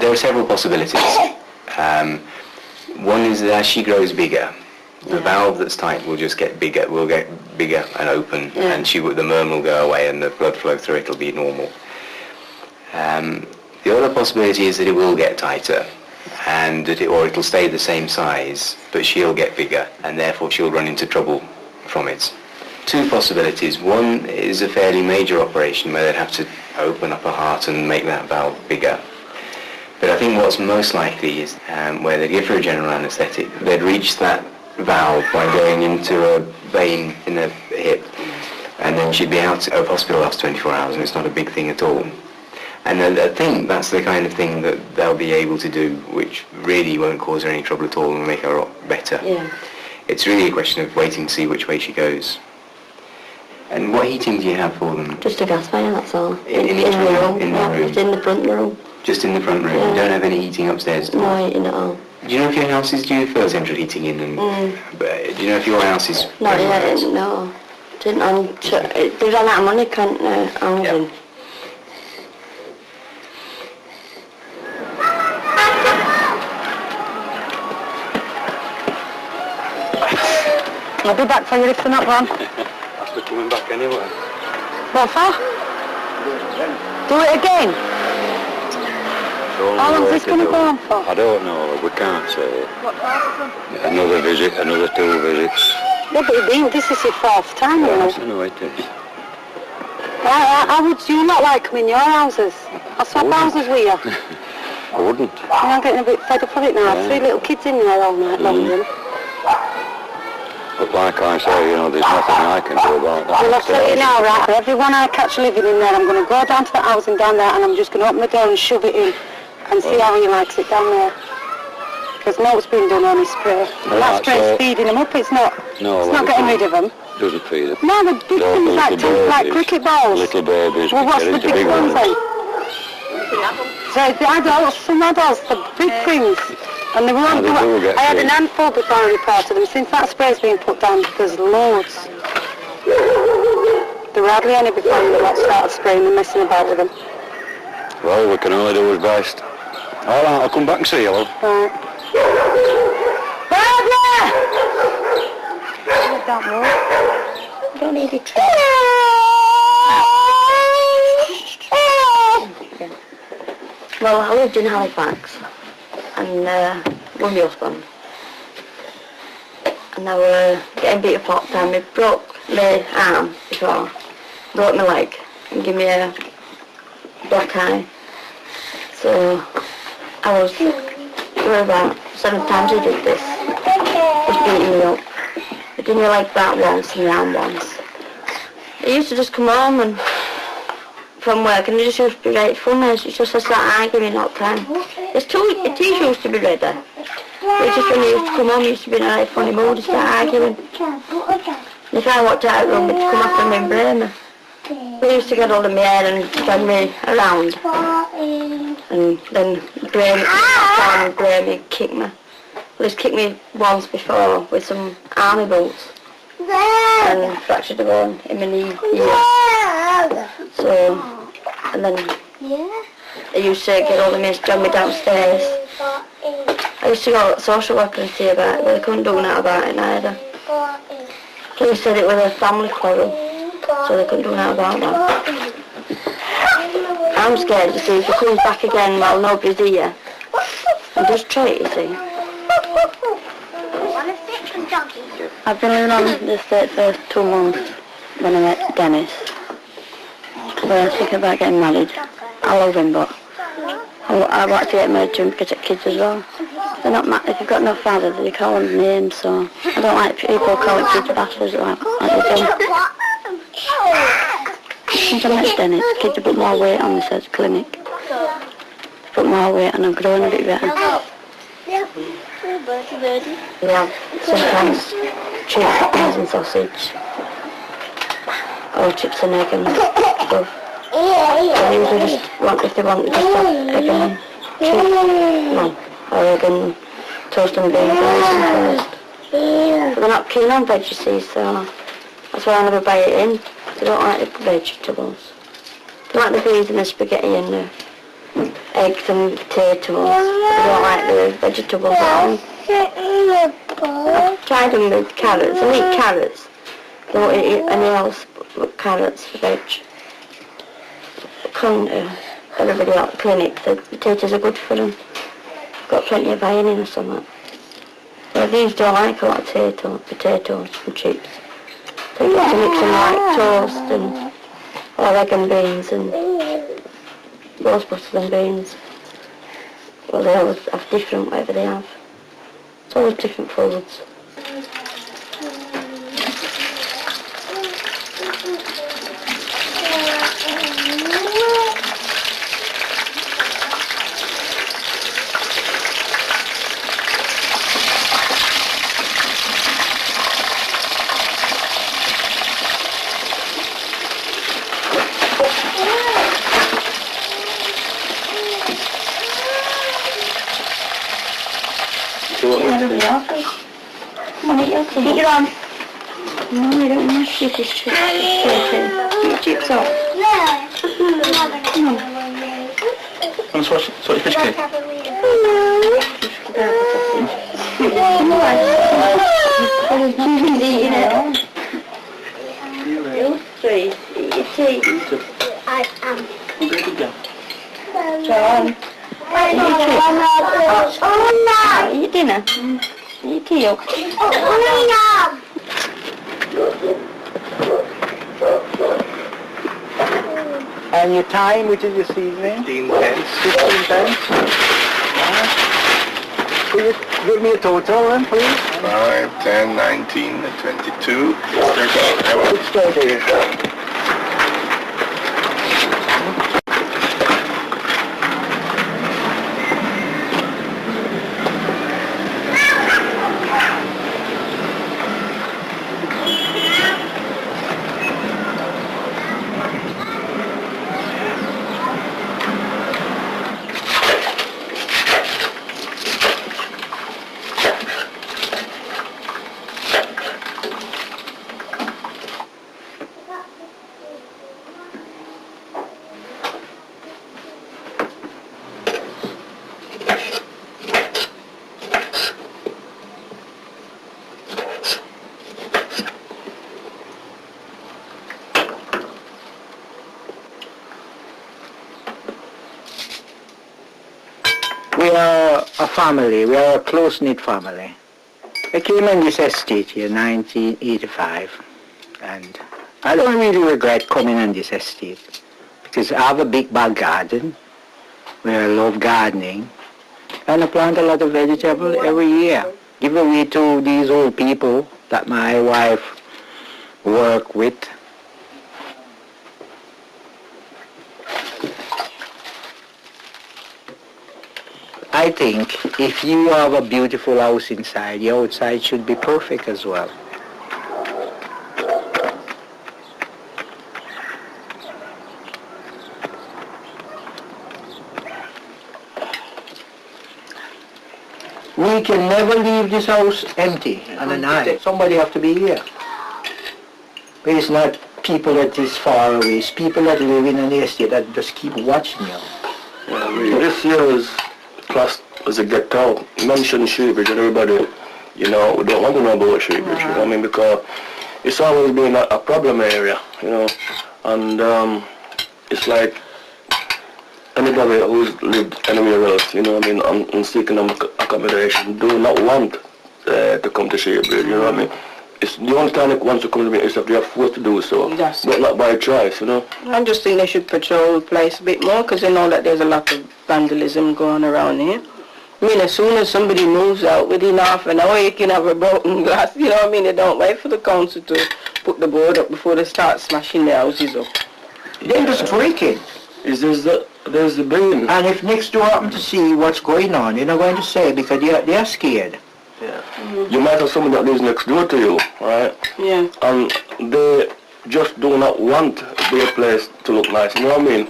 there are several possibilities. One is that as she grows bigger, the valve that's tight will just get bigger, and open, and the merm will go away and the blood flow through it will be normal. The other possibility is that it will get tighter, or it'll stay the same size, but she'll get bigger, and therefore she'll run into trouble from it. Two possibilities. One is a fairly major operation where they'd have to open up her heart and make that valve bigger. But I think what's most likely is where they give her a general anaesthetic, they'd reach that valve by going into a vein in the hip, and then she'd be out of hospital after 24 hours, and it's not a big thing at all. And I think that's the kind of thing that they'll be able to do, which really won't cause her any trouble at all and make her a lot better. Yeah. It's really a question of waiting to see which way she goes. And what heating do you have for them? Just a gas fire, that's all. In each room? In the room? Just in the front room. Just in the front room? Yeah. You don't have any heating upstairs? No heating at all. Do you know if your house is, do you feel central heating in? And, do you know if your house is... Not yet, no. Didn't on... They ran out of money, can't they? Yep. I'll be back for you if they're not gone. After coming back anyway. What for? Do it again? How long is this going to go on for? I don't know, we can't say. What for? Another visit, another 2 visits. Yeah, but this is your 4th time, you know. Yes, I know it is. How would you not like them in your houses? I'll swap houses with you. I wouldn't. I'm getting a bit fed up of it now. 3 little kids in there all night long, then. But like I say, you know, there's nothing I can do about that. Well, I'll tell you now, right? For everyone I catch living in there, I'm going to go down to the housing down there and I'm just going to open the door and shove it in and see how he likes it down there. Because no, it's been done on his spray. Well, that spray's feeding them up, it's not getting rid of them. Doesn't feed them. No, the big things like cricket balls. Little babies. Well, what's the big ones then? So the adults, some adults, the big things. And they were on, I had an handful before I reported them. Since that spray's been put down, there's loads. There were hardly any before the lot started spraying and messing about with them. Well, we can only do our best. All right, I'll come back and see you, love. Right. Barbara! Don't move. You don't need it. Well, I lived in Halifax, and with my husband. And I were getting beat up all the time. I broke my arm before, broke my leg, and gave me a black eye. So there were about 7 times he did this. He's beating me up. He did me like that once and the arm once. He used to just come home and from work, and he just used to be right funny. It's just to start arguing all the time. His teeth used to be redder. But just when he used to come home, he used to be in a right funny mood to start arguing. And if I walked out of the room, he'd come after me and blame me. He used to get hold of my hair and drag me around. And then blame me, kick me. Well, he's kicked me once before with some army boots. And fractured the bone in my knee here. So, and then he used to get hold of me and drag me downstairs. I used to go to the social worker and see about it, but they couldn't do nothing about it neither. He said it was a family quarrel, so they couldn't do nothing about that. I'm scared to see if he comes back again while nobody's here. And just try it, you see. I've been living on the estate for 2 months when I met Dennis. But I was thinking about getting married. I love him, but I want to get married to him because of kids as well. They're not if you've got no father, they call them names, so I don't like people calling kids bastards like they do. Since I met Dennis, kids have put more weight on me, says clinic. Put more weight and I'm growing a bit better. Yeah, sometimes chips, peas and sausage. Or chips and egg and stuff. I usually just want, if they want, just have egg and chips. No, or egg and toast and beans or toast. But they're not keen on veg, you see, so that's why I never buy it in. They don't like the vegetables. They like the beans and the spaghetti and the eggs and potatoes. I don't like the vegetables at all. I've tried them with carrots. I eat carrots. Don't eat any else but carrots for veg. Everybody at the clinic said potatoes are good for them. Got plenty of iron in or something. But these don't like a lot of potatoes and chips. So you have to mix them like toast and or egg and beans and roast butter and beans. Well, they always have different, whatever they have. It's always different foods. Come on, eat your tea. Eat your own. No, I don't want to eat this chip. Eat your chips up. Come on. Want to swatch your fish cake? He's eating it. You three, eat your tea. I am. Good girl. John. Eat your dinner. Eat your tea up. And your time, which is your seasoning? 15 pence. 15 pence. Could you give me a total then, please? 5, 10, 19, 22, 30. Which total is that? We are a family, we are a close-knit family. I came on this estate here in 1985, and I don't really regret coming on this estate because I have a big back garden where I love gardening, and I plant a lot of vegetables every year, give away to these old people that my wife work with. I think if you have a beautiful house inside, your outside should be perfect as well. We can never leave this house empty on a night. Somebody have to be here. But it's not people that is far away, it's people that live in an estate that just keep watching you. Yeah, this year's class as a get out, mention Sheepbridge and everybody, you know, we don't want to know about Sheepbridge, you know what I mean, because it's always been a problem area, you know, and it's like anybody who's lived anywhere else, you know what I mean, and seeking accommodation do not want to come to Sheepbridge, you know what I mean. It's the only time it wants to come to me is if they are forced to do so, but not by choice, you know. I just think they should patrol the place a bit more because they know that there's a lot of vandalism going around here. I mean, as soon as somebody moves out within half an hour, you can have a broken glass, you know what I mean? They don't wait for the council to put the board up before they start smashing their houses up. They just break it. There's the bin. And if next door happen to see what's going on, they're not going to say because they're scared. Yeah. You might have someone that lives next door to you, right? Yeah. And they just do not want their place to look nice, you know what I mean?